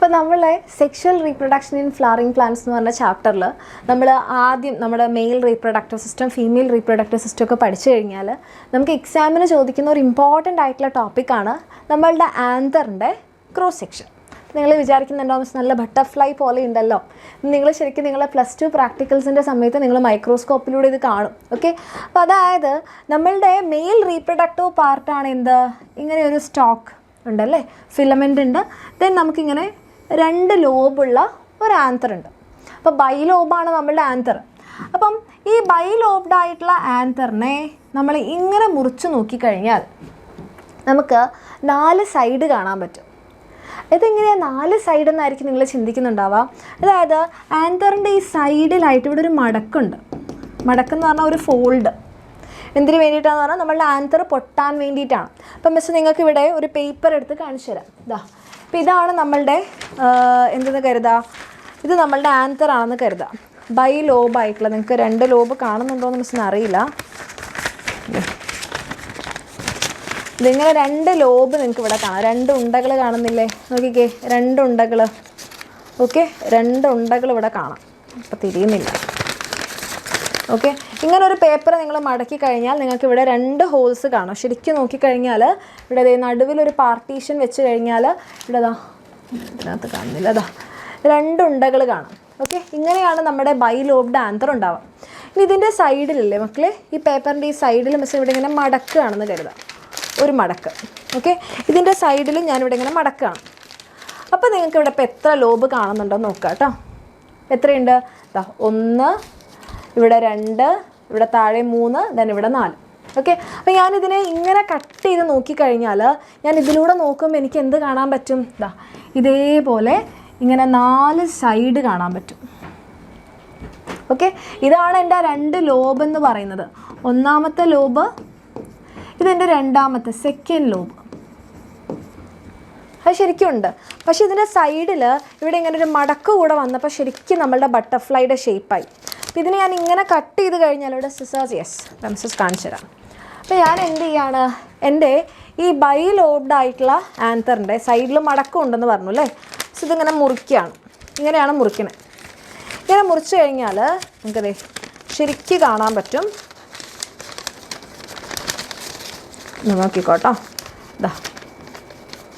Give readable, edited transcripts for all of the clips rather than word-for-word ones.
അപ്പോൾ നമ്മളെ sexual reproduction in flowering plants എന്ന് പറഞ്ഞ ചാപ്റ്ററിൽ നമ്മൾ ആദ്യം നമ്മുടെ mail reproductive system female reproductive system ഒക്കെ പഠിച്ചു കഴിഞ്ഞാൽ നമുക്ക് എക്സാമിന് ചോദിക്കുന്ന ഒരു ഇമ്പോർട്ടൻ്റ് ആയിട്ടുള്ള ടോപ്പിക്കാണ് നമ്മളുടെ ആന്തറിൻ്റെ ക്രോസ് സെക്ഷൻ. നിങ്ങൾ വിചാരിക്കുന്നുണ്ടോ നല്ല ബട്ടർഫ്ലൈ പോലെ ഉണ്ടല്ലോ, നിങ്ങൾ ശരിക്കും നിങ്ങളെ +2 പ്രാക്ടിക്കൽസിൻ്റെ സമയത്ത് നിങ്ങൾ മൈക്രോസ്കോപ്പിലൂടെ ഇത് കാണും. ഓക്കെ, അപ്പോൾ അതായത് നമ്മളുടെ മെയിൽ റീപ്രൊഡക്റ്റീവ് പാർട്ടാണ് എന്ത്, ഇങ്ങനെ ഒരു സ്റ്റോക്ക് ഉണ്ടല്ലേ, ഫിലമെൻ്റ് ഉണ്ട്. ദെൻ നമുക്കിങ്ങനെ 2 ലോബുള്ള ഒരു ആന്തർ ഉണ്ട്. അപ്പോൾ ബൈലോബാണ് നമ്മളുടെ ആന്തർ. അപ്പം ഈ ബൈലോബ്ഡ് ആയിട്ടുള്ള ആന്തറിനെ നമ്മൾ ഇങ്ങനെ മുറിച്ച് നോക്കിക്കഴിഞ്ഞാൽ നമുക്ക് 4 സൈഡ് കാണാൻ പറ്റും. ഇതെങ്ങനെയാണ് 4 സൈഡ് എന്നായിരിക്കും നിങ്ങൾ ചിന്തിക്കുന്നുണ്ടാവുക. അതായത് ആന്തറിൻ്റെ ഈ സൈഡിലായിട്ട് ഇവിടെ ഒരു മടക്കുണ്ട്. മടക്കെന്ന് പറഞ്ഞാൽ ഒരു ഫോൾഡ്. എന്തിനു വേണ്ടിയിട്ടാണെന്ന് പറഞ്ഞാൽ നമ്മളുടെ ആന്തർ പൊട്ടാൻ വേണ്ടിയിട്ടാണ്. അപ്പം മിസ് നിങ്ങൾക്ക് ഇവിടെ ഒരു പേപ്പർ എടുത്ത് കാണിച്ചു തരാം. ഇതാ, അപ്പോൾ ഇതാണ് നമ്മളുടെ എന്തെന്ന് കരുതാം, ഇത് നമ്മളുടെ ആന്തർ ആണെന്ന് കരുതാം. ബൈ ലോബായിട്ടുള്ള, നിങ്ങൾക്ക് 2 ലോബ് കാണുന്നുണ്ടോയെന്ന് മിസ്സിന് അറിയില്ല. ഇതിങ്ങനെ 2 ലോബ് നിങ്ങൾക്ക് ഇവിടെ കാണാം. 2 ഉണ്ടകൾ കാണുന്നില്ലേ, നോക്കിക്കേ, 2 ഉണ്ടകൾ. ഓക്കെ, 2 ഉണ്ടകൾ ഇവിടെ കാണാം. അപ്പോൾ തിരിയുന്നില്ല. ഓക്കെ, ഇങ്ങനെ ഒരു പേപ്പർ നിങ്ങൾ മടക്കി കഴിഞ്ഞാൽ നിങ്ങൾക്ക് ഇവിടെ 2 ഹോൾസ് കാണാം. ശരിക്കും നോക്കിക്കഴിഞ്ഞാൽ ഇവിടെ നടുവിലൊരു പാർട്ടീഷൻ വെച്ച് കഴിഞ്ഞാൽ ഇവിടെ ഇതിനകത്ത് കാണുന്നില്ല, 2 ഉണ്ടകൾ കാണാം. ഓക്കെ, ഇങ്ങനെയാണ് നമ്മുടെ ബൈലോബ്ഡ് ആന്തർ ഉണ്ടാവുക. ഇനി ഇതിൻ്റെ സൈഡിലല്ലേ മക്കളെ, ഈ പേപ്പറിൻ്റെ ഈ സൈഡിൽ മിസ് ഇവിടെ ഇങ്ങനെ മടക്കുകയാണെന്ന് കരുതാം, ഒരു മടക്ക്. ഓക്കെ, ഇതിൻ്റെ സൈഡിൽ ഞാനിവിടെ ഇങ്ങനെ മടക്കുകയാണ്. അപ്പോൾ നിങ്ങൾക്ക് ഇവിടെ ഇപ്പോൾ എത്ര ലോബ് കാണുന്നുണ്ടോ നോക്കാം കേട്ടോ. എത്രയുണ്ട്? 1, ഇവിടെ 2, ഇവിടെ താഴെ 3, ദെൻ ഇവിടെ 4. ഓക്കെ, അപ്പോൾ ഞാനിതിനെ ഇങ്ങനെ കട്ട് ചെയ്ത് നോക്കിക്കഴിഞ്ഞാൽ ഞാൻ ഇതിലൂടെ നോക്കുമ്പോൾ എനിക്ക് എന്ത് കാണാൻ പറ്റും? ഇതേപോലെ ഇങ്ങനെ 4 സൈഡ് കാണാൻ പറ്റും. ഓക്കെ, ഇതാണ് എൻ്റെ 2 ലോബ് എന്ന് പറയുന്നത്. ഒന്നാമത്തെ ലോബ്, ഇതെൻ്റെ രണ്ടാമത്തെ സെക്കൻഡ് ലോബ്. അത് ശരിക്കും ഉണ്ട്. പക്ഷേ ഇതിൻ്റെ സൈഡിൽ ഇവിടെ ഇങ്ങനെ ഒരു മടക്ക് കൂടെ വന്നപ്പോൾ ശരിക്കും നമ്മളുടെ ബട്ടർഫ്ലൈയുടെ ഷേപ്പായി. അപ്പോൾ ഇതിന് ഞാൻ ഇങ്ങനെ കട്ട് ചെയ്ത് കഴിഞ്ഞാൽ ഇവിടെ മിസ്സസ് കാണിച്ചു തരാം. അപ്പോൾ ഞാൻ എന്ത് ചെയ്യാണ്, എൻ്റെ ഈ ബൈലോബ്ഡ് ആയിട്ടുള്ള ആന്തറിൻ്റെ സൈഡിൽ മടക്കം ഉണ്ടെന്ന് പറഞ്ഞു അല്ലേ. സോ ഇതിങ്ങനെ മുറിക്കുകയാണ്, ഇങ്ങനെയാണ് മുറിക്കുന്നത്. ഇങ്ങനെ മുറിച്ച് കഴിഞ്ഞാൽ നമുക്കതേ ശരിക്കും കാണാൻ പറ്റും. നോക്കിക്കോട്ടോ,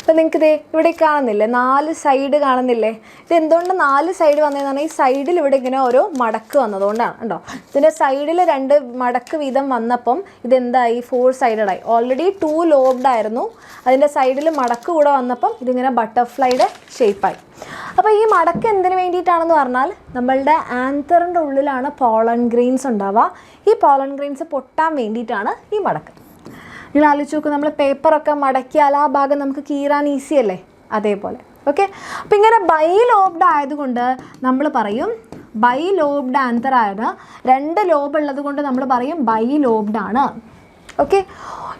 അപ്പോൾ നിങ്ങൾക്ക് ഇവിടെ കാണുന്നില്ലേ 4 സൈഡ് കാണുന്നില്ലേ? ഇത് എന്തുകൊണ്ട് 4 സൈഡ് വന്നതെന്ന് പറഞ്ഞാൽ ഈ സൈഡിൽ ഇവിടെ ഇങ്ങനെ ഓരോ മടക്ക് വന്നതുകൊണ്ടാണ്. ഉണ്ടോ, ഇതിൻ്റെ സൈഡിൽ 2 മടക്ക് വീതം വന്നപ്പം ഇതെന്തായി, 4 സൈഡഡായി. ഓൾറെഡി 2 ലോബ്ഡ് ആയിരുന്നു, അതിൻ്റെ സൈഡിൽ മടക്ക് കൂടെ വന്നപ്പം ഇതിങ്ങനെ ബട്ടർഫ്ലൈയുടെ ഷേപ്പായി. അപ്പോൾ ഈ മടക്ക് എന്തിനു വേണ്ടിയിട്ടാണെന്ന് പറഞ്ഞാൽ നമ്മളുടെ ആന്തറിൻ്റെ ഉള്ളിലാണ് പോളൻ ഗ്രെയിൻസ് ഉണ്ടാവുക. ഈ പോളൻ ഗ്രെയിൻസ് പൊട്ടാൻ വേണ്ടിയിട്ടാണ് ഈ മടക്ക്. നിങ്ങൾ ആലോചിച്ച് നോക്കും, നമ്മൾ പേപ്പറൊക്കെ മടക്കിയാൽ ആ ഭാഗം നമുക്ക് കീറാൻ ഈസി അല്ലേ, അതേപോലെ. ഓക്കെ, അപ്പോൾ ഇങ്ങനെ ബൈലോബ്ഡ് ആയതുകൊണ്ട് നമ്മൾ പറയും ബൈലോബ്ഡ് ആന്തർ ആയത്. 2 ലോബ് ഉള്ളത് കൊണ്ട് നമ്മൾ പറയും ബൈലോബ്ഡ് ആണ്. ഓക്കെ,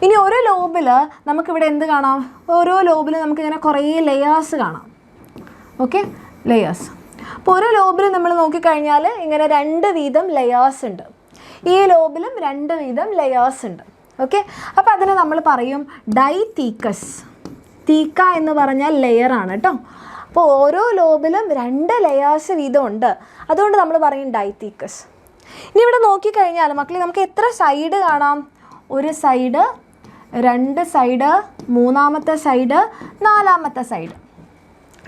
ഇനി ഓരോ ലോബിൽ നമുക്കിവിടെ എന്ത് കാണാം, ഓരോ ലോബിൽ നമുക്കിങ്ങനെ കുറേ ലെയേഴ്സ് കാണാം. Okay, layers. അപ്പോൾ ഓരോ ലോബിൽ നമ്മൾ നോക്കിക്കഴിഞ്ഞാൽ ഇങ്ങനെ 2 വീതം ലെയേഴ്സ് ഉണ്ട്. ഈ ലോബിലും 2 വീതം ലെയേഴ്സ് ഉണ്ട്. ഓക്കെ, അപ്പോൾ അതിനെ നമ്മൾ പറയും ഡൈതീക്കസ്. തീക്ക എന്ന് പറഞ്ഞാൽ ലെയറാണ് കേട്ടോ. അപ്പോൾ ഓരോ ലോബിലും 2 ലെയേഴ്സ് വീതം ഉണ്ട്, അതുകൊണ്ട് നമ്മൾ പറയും ഡൈതീക്കസ്. ഇനി ഇവിടെ നോക്കിക്കഴിഞ്ഞാൽ മക്കളെ നമുക്ക് എത്ര സൈഡ് കാണാം? 1 സൈഡ്, 2 സൈഡ്, 3ാമത്തെ സൈഡ്, 4ാമത്തെ സൈഡ്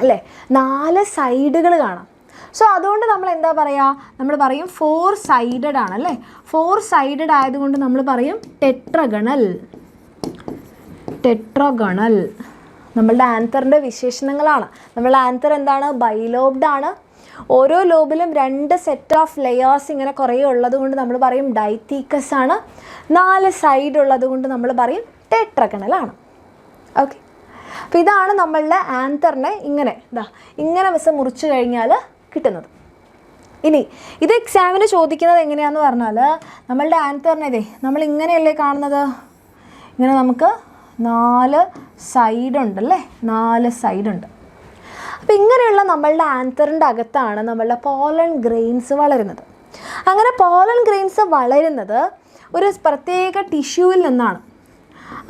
അല്ലേ, 4 സൈഡുകൾ കാണാം. സോ അതുകൊണ്ട് നമ്മൾ എന്താ പറയുക, നമ്മൾ പറയും 4 സൈഡഡ് ആണല്ലേ. 4 സൈഡഡ് ആയതുകൊണ്ട് നമ്മൾ പറയും ടെട്രഗണൽ. ടെട്രഗണൽ നമ്മളുടെ ആന്തറിൻ്റെ വിശേഷണങ്ങളാണ്. നമ്മളുടെ ആന്തർ എന്താണ്, ബൈലോബ്ഡ് ആണ്. ഓരോ ലോബിലും 2 സെറ്റ് ഓഫ് ലെയേഴ്സ് ഇങ്ങനെ കുറേ ഉള്ളത് കൊണ്ട് നമ്മൾ പറയും ഡൈതീക്കസ് ആണ്. 4 സൈഡ് ഉള്ളത് കൊണ്ട് നമ്മൾ പറയും ടെട്രഗണൽ ആണ്. ഓക്കെ, അപ്പോൾ ഇതാണ് നമ്മളുടെ ആന്തറിനെ ഇങ്ങനെ മിസ് മുറിച്ച് കഴിഞ്ഞാൽ കിട്ടുന്നത്. ഇനി ഇത് എക്സാമിന് ചോദിക്കുന്നത് എങ്ങനെയാണെന്ന് പറഞ്ഞാൽ നമ്മളുടെ ആന്തറിനെ നമ്മൾ ഇങ്ങനെയല്ലേ കാണുന്നത്, ഇങ്ങനെ നമുക്ക് 4 സൈഡുണ്ടല്ലേ, 4 സൈഡുണ്ട്. അപ്പോൾ ഇങ്ങനെയുള്ള നമ്മളുടെ ആന്തറിൻ്റെ അകത്താണ് നമ്മളുടെ പോളൻ ഗ്രെയിൻസ് വളരുന്നത്. അങ്ങനെ പോളൻ ഗ്രെയിൻസ് വളരുന്നത് ഒരു പ്രത്യേക ടിഷ്യൂവിൽ നിന്നാണ്.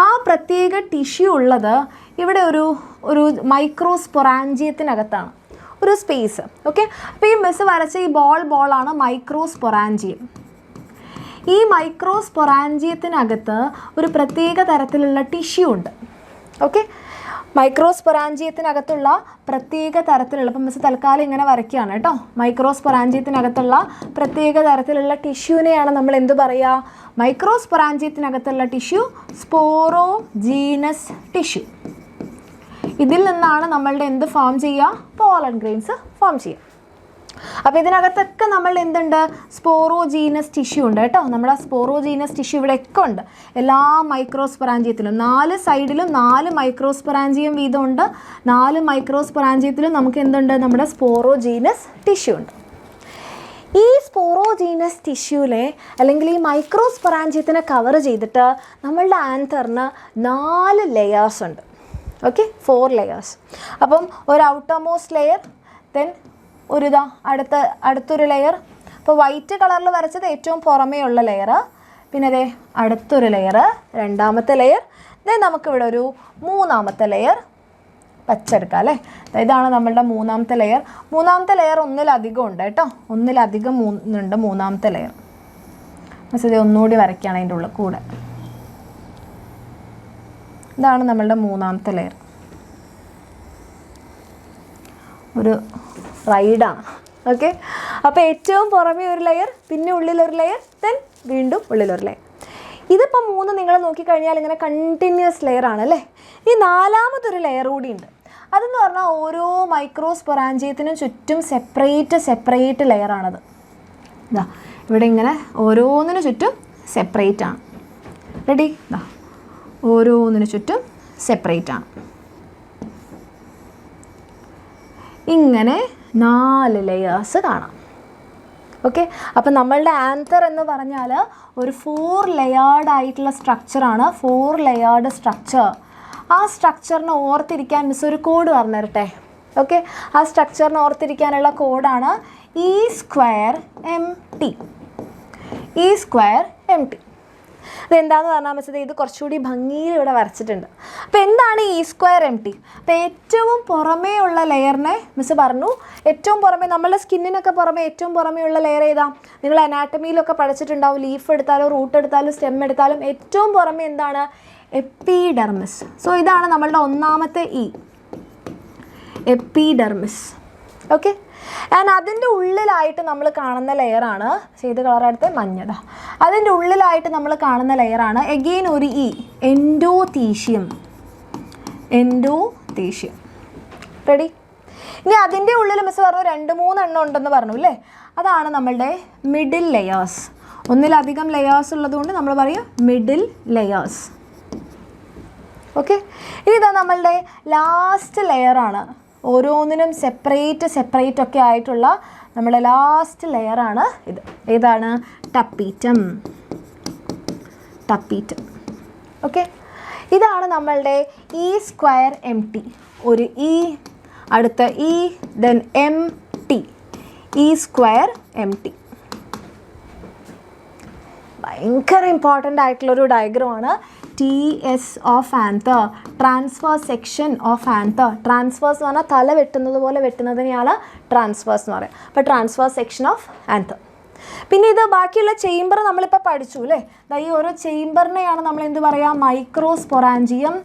ആ പ്രത്യേക ടിഷ്യൂ ഉള്ളത് ഇവിടെ ഒരു മൈക്രോസ്പൊറാഞ്ചിയത്തിനകത്താണ് ഒരു സ്പേസ്. ഓക്കെ, അപ്പോൾ ഈ മിസ് വരച്ച ഈ ബോളാണ് മൈക്രോസ്പൊറാഞ്ചിയം. ഈ മൈക്രോസ്പൊറാഞ്ചിയത്തിനകത്ത് ഒരു പ്രത്യേക തരത്തിലുള്ള ടിഷ്യൂ ഉണ്ട്. ഓക്കെ, മൈക്രോസ്പൊറാഞ്ചിയത്തിനകത്തുള്ള പ്രത്യേക തരത്തിലുള്ള, ഇപ്പം മിസ് തൽക്കാലം ഇങ്ങനെ വരയ്ക്കുകയാണ് കേട്ടോ. മൈക്രോസ്പൊറാഞ്ചിയത്തിനകത്തുള്ള പ്രത്യേക തരത്തിലുള്ള ടിഷ്യൂവിനെയാണ് നമ്മൾ എന്ത് പറയുക? മൈക്രോസ്പൊറാഞ്ചിയത്തിനകത്തുള്ള ടിഷ്യൂ സ്പോറോജീനസ് ടിഷ്യൂ. ഇതിൽ നിന്നാണ് നമ്മളുടെ എന്ത് ഫോം ചെയ്യുക? പോളൻ ഗ്രെയിൻസ് ഫോം ചെയ്യുക. അപ്പോൾ ഇതിനകത്തൊക്കെ നമ്മൾ എന്തുണ്ട്? സ്പോറോജീനസ് ടിഷ്യൂ ഉണ്ട് കേട്ടോ. നമ്മുടെ സ്പോറോജീനസ് ടിഷ്യൂ ഇവിടെയൊക്കെ ഉണ്ട്. എല്ലാ മൈക്രോസ്പൊറാഞ്ചിയത്തിലും 4 സൈഡിലും 4 മൈക്രോസ്പൊറാഞ്ചിയം വീതമുണ്ട്. 4 മൈക്രോസ്പൊറാഞ്ചിയത്തിലും നമുക്ക് എന്തുണ്ട്? നമ്മുടെ സ്പോറോജീനസ് ടിഷ്യൂ ഉണ്ട്. ഈ സ്പോറോജീനസ് ടിഷ്യൂലെ അല്ലെങ്കിൽ ഈ മൈക്രോസ്പൊറാഞ്ചിയത്തിനെ കവർ ചെയ്തിട്ട് നമ്മളുടെ ആൻതറിന് 4 ലെയേഴ്സ് ഉണ്ട്. Okay, 4 layers. അപ്പം ഒരു ഔട്ടർമോസ്റ്റ് ലെയർ, ദെൻ അടുത്തൊരു ലെയർ. അപ്പോൾ വൈറ്റ് കളറിൽ വരച്ചത് ഏറ്റവും പുറമേ ഉള്ള ലെയർ. പിന്നെ അതേ അടുത്തൊരു ലെയർ, രണ്ടാമത്തെ ലെയർ. ദെൻ നമുക്കിവിടെ ഒരു മൂന്നാമത്തെ ലെയർ വച്ചെടുക്കാം അല്ലേ. ഇതാണ് നമ്മളുടെ മൂന്നാമത്തെ ലെയർ. മൂന്നാമത്തെ ലെയർ ഒന്നിലധികം ഉണ്ട് കേട്ടോ. ഒന്നിലധികം ഉണ്ട് മൂന്നാമത്തെ ലെയർ. മനസ്സിൽ ഒന്നുകൂടി വരയ്ക്കുകയാണ് അതിൻ്റെ ഉള്ളിൽ കൂടെ. ഇതാണ് നമ്മളുടെ മൂന്നാമത്തെ ലെയർ. ഒരു റൈഡാണ്. ഓക്കെ, അപ്പോൾ ഏറ്റവും പുറമേ ഒരു ലെയർ, പിന്നെ ഉള്ളിലൊരു ലെയർ, ദെൻ വീണ്ടും ഉള്ളിലൊരു ലെയർ. ഇതിപ്പോൾ 3 നിങ്ങൾ നോക്കിക്കഴിഞ്ഞാൽ ഇങ്ങനെ കണ്ടിന്യൂസ് ലെയർ ആണല്ലേ. ഈ 4മതൊരു ലെയർ കൂടി ഉണ്ട്. അതെന്ന് പറഞ്ഞാൽ ഓരോ മൈക്രോസ്പൊറാഞ്ചിയത്തിനും ചുറ്റും സെപ്പറേറ്റ് ലെയറാണത്. ഇതാ ഇവിടെ ഇങ്ങനെ ഓരോന്നിനു ചുറ്റും സെപ്പറേറ്റ് ആണ്. റെഡി? ഇതാ ഓരോന്നിനു ചുറ്റും സെപ്പറേറ്റ് ആണ്. ഇങ്ങനെ 4 ലെയേഴ്സ് കാണാം. ഓക്കെ, അപ്പം നമ്മളുടെ ആൻതർ എന്ന് പറഞ്ഞാൽ ഒരു 4 ലെയേർഡ് ആയിട്ടുള്ള സ്ട്രക്ചറാണ്. 4 ലെയേർഡ് സ്ട്രക്ചർ. ആ സ്ട്രക്ചറിന് ഓർത്തിരിക്കാൻ മിസ് ഒരു കോഡ് പറഞ്ഞു തരട്ടെ. ഓക്കെ, ആ സ്ട്രക്ചറിന് ഓർത്തിരിക്കാനുള്ള കോഡാണ് E²MT. E²MT. ഇതെന്താണെന്ന് പറഞ്ഞാൽ മിസ് ഇത് കുറച്ചുകൂടി ഭംഗിയിൽ ഇവിടെ വരച്ചിട്ടുണ്ട്. അപ്പോൾ എന്താണ് E²MT? അപ്പോൾ ഏറ്റവും പുറമേ ഉള്ള ലെയറിനെ മിസ് പറഞ്ഞു, ഏറ്റവും പുറമേ നമ്മളുടെ സ്കിന്നിനൊക്കെ പുറമേ ഏറ്റവും പുറമേ ഉള്ള ലെയർ ഏതാ? നിങ്ങൾ അനാട്ടമിയിലൊക്കെ പഠിച്ചിട്ടുണ്ടാവും. ലീഫ് എടുത്താലും റൂട്ട് എടുത്താലും സ്റ്റെം എടുത്താലും ഏറ്റവും പുറമേ എന്താണ്? എപ്പിഡെർമിസ്. സോ ഇതാണ് നമ്മളുടെ ഒന്നാമത്തെ E, എപ്പിഡെർമിസ്. ഓക്കെ, ആൻഡ് അതിൻ്റെ ഉള്ളിലായിട്ട് നമ്മൾ കാണുന്ന ലെയറാണ്, ചെയ്ത് കളറെടുത്ത് മഞ്ഞത. അതിൻ്റെ ഉള്ളിലായിട്ട് നമ്മൾ കാണുന്ന ലെയറാണ് എഗെയിൻ ഒരു E, എൻഡോതീഷ്യം. റെഡി? ഇനി അതിൻ്റെ ഉള്ളിൽ മിസ് പറഞ്ഞു 2-3 എണ്ണം ഉണ്ടെന്ന് പറഞ്ഞു അല്ലേ. അതാണ് നമ്മളുടെ മിഡിൽ ലെയേഴ്സ്. ഒന്നിലധികം ലെയേഴ്സ് ഉള്ളതുകൊണ്ട് നമ്മൾ പറയും മിഡിൽ ലെയേഴ്സ്. ഓക്കെ, ഇനി ഇതാ നമ്മളുടെ ലാസ്റ്റ് ലെയറാണ്. ഓരോന്നിനും സെപ്പറേറ്റ് ഒക്കെ ആയിട്ടുള്ള നമ്മുടെ ലാസ്റ്റ് ലെയറാണ് ഇത്. ഏതാണ്? ടപ്പീറ്റം. ഓക്കെ, ഇതാണ് നമ്മളുടെ E²MT. ഒരു E, അടുത്ത E, ദെൻ MT. E²MT ഭയങ്കര ഇമ്പോർട്ടൻ്റ് ആയിട്ടുള്ളൊരു ഡയഗ്രമാണ്. TS of anther, transverse section of anther. Transverse എന്ന് പറഞ്ഞാൽ തല വെട്ടുന്നത് പോലെ വെട്ടുന്നതിനെയാണ് ട്രാൻസ്ഫേഴ്സ് എന്ന് പറയുക. അപ്പോൾ ട്രാൻസ്ഫേഴ്സ് സെക്ഷൻ ഓഫ് ആൻതർ. പിന്നെ ഇത് ബാക്കിയുള്ള ചേംബർ നമ്മളിപ്പോൾ പഠിച്ചു അല്ലേ. ഈ ഓരോ ചേംബറിനെയാണ് നമ്മൾ എന്ത് പറയുക? മൈക്രോസ്പൊറാഞ്ചിയം.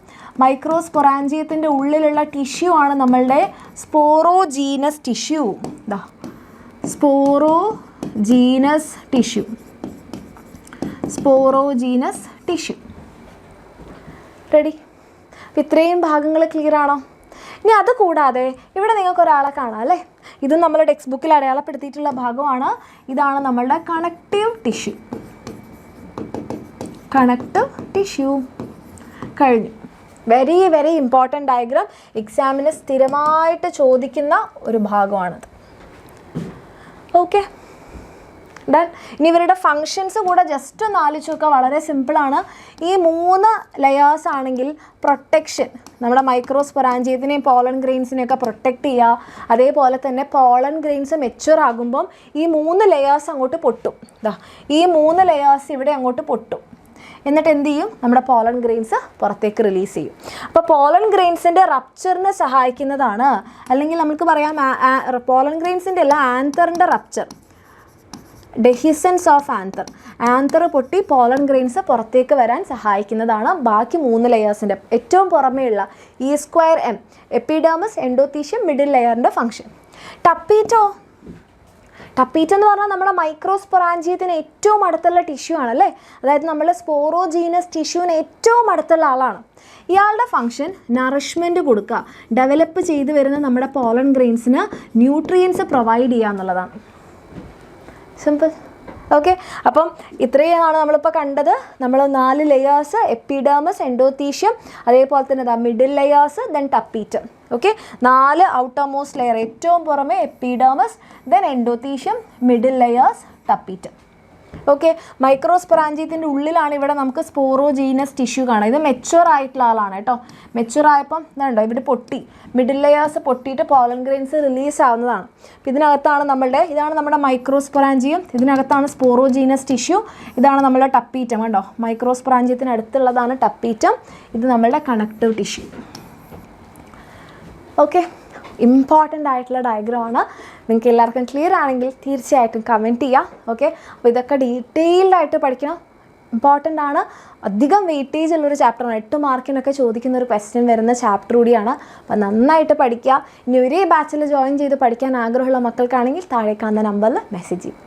മൈക്രോസ്പൊറാഞ്ചിയത്തിൻ്റെ ഉള്ളിലുള്ള ടിഷ്യൂ ആണ് നമ്മളുടെ sporogenous tissue. Sporogenous tissue. Ready? ഇത്രയും ഭാഗങ്ങൾ ക്ലിയർ ആണോ? ഇനി അത് കൂടാതെ ഇവിടെ നിങ്ങൾക്ക് ഒരാളെ കാണാം അല്ലേ. ഇത് നമ്മൾ ടെക്സ്റ്റ് ബുക്കിൽ അടയാളപ്പെടുത്തിയിട്ടുള്ള ഭാഗമാണ്. ഇതാണ് നമ്മളുടെ കണക്റ്റീവ് ടിഷ്യൂ. കഴിഞ്ഞു. Very very important diagram. എക്സാമിന് സ്ഥിരമായിട്ട് ചോദിക്കുന്ന ഒരു ഭാഗമാണത്. Okay, done. ഇനി ഇവരുടെ ഫങ്ഷൻസ് കൂടെ ജസ്റ്റ് ഒന്ന് ആലോചിച്ച് നോക്കുക. വളരെ സിമ്പിളാണ്. ഈ 3 ലെയേഴ്സ് ആണെങ്കിൽ പ്രൊട്ടക്ഷൻ, നമ്മുടെ മൈക്രോസ്പൊറാഞ്ചിയത്തിനെയും പോളൻ ഗ്രെയിൻസിനെയൊക്കെ പ്രൊട്ടക്റ്റ് ചെയ്യുക. അതേപോലെ തന്നെ പോളൻ ഗ്രെയിൻസ് മെച്യൂർ ആകുമ്പം ഈ 3 ലെയേഴ്സ് അങ്ങോട്ട് പൊട്ടും. ഈ 3 ലെയേഴ്സ് ഇവിടെ അങ്ങോട്ട് പൊട്ടും. എന്നിട്ട് എന്ത് ചെയ്യും, നമ്മുടെ പോളൻ ഗ്രെയിൻസ് പുറത്തേക്ക് റിലീസ് ചെയ്യും. അപ്പോൾ പോളൻ ഗ്രെയിൻസിൻ്റെ റപ്ചറിനെ സഹായിക്കുന്നതാണ്, അല്ലെങ്കിൽ നമുക്ക് പറയാം പോളൻ ഗ്രെയിൻസിൻ്റെ അല്ല, ആന്തറിൻ്റെ റപ്ചർ, ഡെഹിസൻസ് ഓഫ് ആന്തർ പൊട്ടി പോളൻ ഗ്രെയിൻസ് പുറത്തേക്ക് വരാൻ സഹായിക്കുന്നതാണ് ബാക്കി 3 ലെയേഴ്സിൻ്റെ ഏറ്റവും പുറമേയുള്ള E²M എപ്പിഡെർമിസ്, എൻഡോത്തീഷ്യം, മിഡിൽ ലെയറിൻ്റെ ഫംഗ്ഷൻ. ടപ്പീറ്റോ എന്ന് പറഞ്ഞാൽ നമ്മുടെ മൈക്രോസ്പൊറാഞ്ചിയത്തിന് ഏറ്റവും അടുത്തുള്ള ടിഷ്യൂ ആണല്ലേ, അതായത് നമ്മൾ സ്പോറോജീനസ് ടിഷ്യൂവിന് ഏറ്റവും അടുത്തുള്ള ആളാണ്. ഇയാളുടെ ഫംഗ്ഷൻ നറിഷ്മെൻറ്റ് കൊടുക്കുക, ഡെവലപ്പ് ചെയ്ത് വരുന്ന നമ്മുടെ പോളൻ ഗ്രെയിൻസിന് ന്യൂട്രിയൻസ് പ്രൊവൈഡ് ചെയ്യുക എന്നുള്ളതാണ്. സിമ്പിൾ. ഓക്കെ, അപ്പം ഇത്രയാണ് നമ്മളിപ്പോൾ കണ്ടത്. നമ്മൾ 4 ലെയേഴ്സ്, എപ്പിഡെർമിസ്, എൻഡോത്തീഷ്യം, അതേപോലെ തന്നെ middle layers, then tapetum. Okay, 4 outermost layer, ഏറ്റവും പുറമെ epidermis, then endothecium, middle layers, tapetum. Okay, മൈക്രോസ്പൊറാഞ്ചിയത്തിൻ്റെ ഉള്ളിലാണ് ഇവിടെ നമുക്ക് സ്പോറോജീനസ് ടിഷ്യൂ കാണാം. ഇത് മെച്യൂർ ആയിട്ടുള്ള ആളാണ് കേട്ടോ. മെച്യൂർ ആയപ്പം ഇതുണ്ടോ, ഇവിടെ പൊട്ടി, മിഡിൽ ലെയേഴ്സ് പൊട്ടിയിട്ട് പോളൻ ഗ്രെയിൻസ് റിലീസ് ആവുന്നതാണ്. അപ്പോൾ ഇതിനകത്താണ് ഇതാണ് നമ്മുടെ മൈക്രോസ്പൊറാഞ്ചിയം, ഇതിനകത്താണ് സ്പോറോജീനസ് ടിഷ്യൂ, ഇതാണ് നമ്മുടെ ടപ്പീറ്റം. കണ്ടോ, മൈക്രോസ്പൊറാഞ്ചിയത്തിന് അടുത്തുള്ളതാണ് ടപ്പീറ്റം, ഇത് നമ്മളുടെ കണക്റ്റീവ് ടിഷ്യൂ. ഓക്കെ, ഇമ്പോർട്ടൻ്റ് ആയിട്ടുള്ള ഡയഗ്രമാണ്. നിങ്ങൾക്ക് എല്ലാവർക്കും ക്ലിയർ ആണെങ്കിൽ തീർച്ചയായിട്ടും കമൻറ്റ് ചെയ്യാം. ഓക്കെ, അപ്പോൾ ഇതൊക്കെ ഡീറ്റെയിൽഡായിട്ട് പഠിക്കണം, ഇമ്പോർട്ടൻ്റ് ആണ്. അധികം വെയിറ്റേജ് ഉള്ളൊരു ചാപ്റ്ററാണ്, 8 മാർക്കിനൊക്കെ ചോദിക്കുന്ന ഒരു ക്വസ്റ്റ്യൻ വരുന്ന ചാപ്റ്റർ കൂടിയാണ്. അപ്പോൾ നന്നായിട്ട് പഠിക്കുക. ഇനി ഒരേ ബാച്ചിൽ ജോയിൻ ചെയ്ത് പഠിക്കാൻ ആഗ്രഹമുള്ള മക്കൾക്കാണെങ്കിൽ താഴെ കാണുന്ന നമ്പറിൽ മെസ്സേജ് ചെയ്യും.